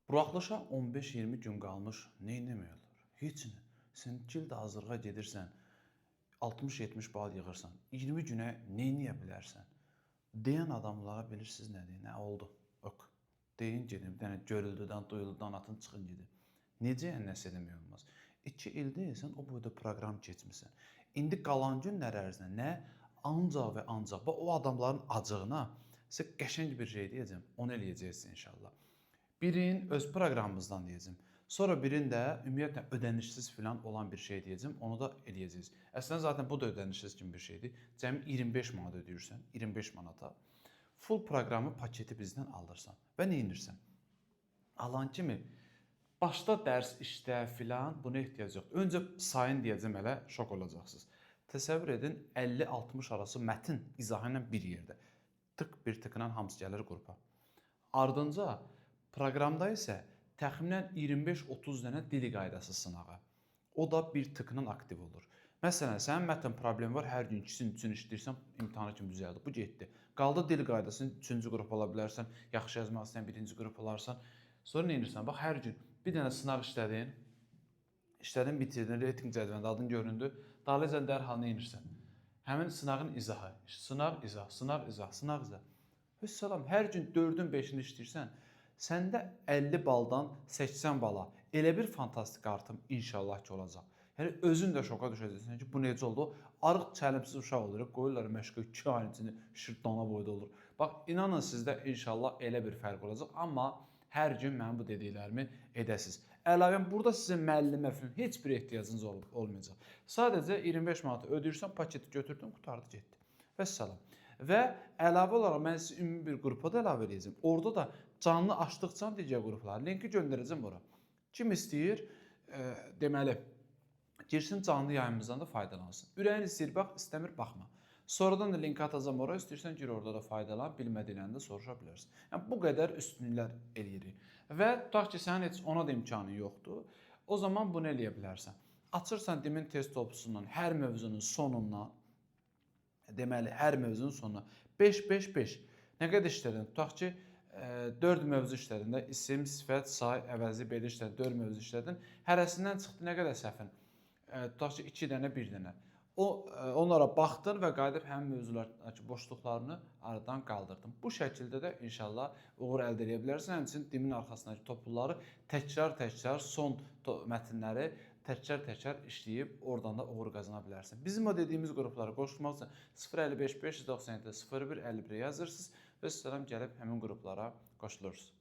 Buraxılışa 15-20 gün qalmış, neynəmək olur? Heç nə. Sən cildə hazırlığa gedirsən, 60-70 bal yığırsan, 20 günə neynəyə bilərsən? Deyən adamlara bilirsiniz nədir? Nə oldu? Ok. Deyin gedin, bir dənə görüldüdən, duyuldudan atın, çıxın gedin. Necə yəni nəsə demək olmaz? 2 ildir sən o boyda proqram keçmisən. İndi qalan günlər ərzində nə ancaq və ancaq o adamların acığına sizə qəşəng bir şey deyəcəm, onu eləyəcəksiniz inşallah. Birin öz proqramımızdan deyəcəm. Sonra birin də ümumiyyətlə ödənişsiz filan olan bir şey deyəcəm, onu da eləyəcəksiniz. Əslində zaten bu da ödənişsiz kimi bir şeydir. Cəmi 25 manat ödəyirsən, 25 manata. Full proqramı paketi bizdən alırsan və nə edirsən? Alan kimi başda dərs işlə filan buna ehtiyac yoxdur. Öncə sayın deyəcəm elə şok olacaqsınız. Təsəvvür edin 50-60 arası mətn izahı ilə bir yerdə. Tık bir tıkla hamısı gəlir qrupa. Ardınca proqramda isə təxminən 25-30 dənə dil qaydası sınağı. O da bir tıkla aktiv olur. Məsələn, sənin mətn problemi var, hər gün ikisini üçün işləyirsən, imtahana kimi düzəldi. Bu getdi. Qaldı dil qaydasını 3-cü qrup ola bilərsən, yaxşı yazmaq istəyən 1-ci qrup olarsan. Sonra nə edirsən? Bax, hər gün bir dənə sınaq işlədin, bitirdin, reyting cədvəlində adın göründü. Dalınca dərhal nə edirsən? Həmin sınağın izahı. Sınaq, izah, sınaq, izah, sınaq, izah. Vəssalam, hər gün 4-ün 5-ini işləyirsən, səndə 50 baldan 80 bala elə bir fantastik artım inşallah ki olacaq. Yəni özün də şoka düşəcəksən ki, bu necə oldu? Arıq çəlimsiz uşaq olur, qoyurlar məşqə 2 ayın içində şırtdana boyda olur. Bax, inanın sizdə inşallah elə bir fərq olacaq, amma hər gün mənim bu dediklərimi edəsiniz. Əlavən burada sizin müəllimə falan heç bir ehtiyacınız olmayacaq. Sadəcə 25 manat ödəyirsən, paketi götürdün, qutardı, getdi. Vəssalam. Və əlavə olaraq mən sizi ümumi bir qrupa da əlavə edəcəm. Orada da canlı açdıqca digər qruplar linki göndərəcəm ora. Kim istəyir, deməli, girsin canlı yayımımızdan da faydalansın. Ürəyin istəyir bax, istəmir baxma. Sonradan da link atacağam ora, istəyirsən gir orada da faydalan, bilmədiklərini də soruşa bilərsən. Yəni bu qədər üstünlüklər eləyirik. Və tutaq ki, sənin heç ona da imkanı yoxdur. O zaman bunu eləyə bilərsən. Açırsan demin test toplusundan, hər mövzunun sonundan, deməli, hər mövzunun sonuna 5-5-5. Nə qədər işlədin? Tutaq ki, 4 mövzu işlədin də, isim, sifət, say, əvəzi, belə işlədin, 4 mövzu işlədin. Hərəsindən çıxdı nə qədər səhvin? Tutaq ki, 2 dənə, 1 dənə. Onlara baxdın və qayıdıb həmin mövzulardakı boşluqlarını aradan qaldırdın. Bu şəkildə də inşallah uğur əldə edə bilərsən. Həmçinin dimin arxasındakı topluları təkrar-təkrar son mətnləri təkrar-təkrar işləyib oradan da uğur qazana bilərsən. Bizim o dediyimiz qruplara qoşulmaq üçün 055 597 0151 yazırsınız və sizə gəlib həmin qruplara qoşulursunuz.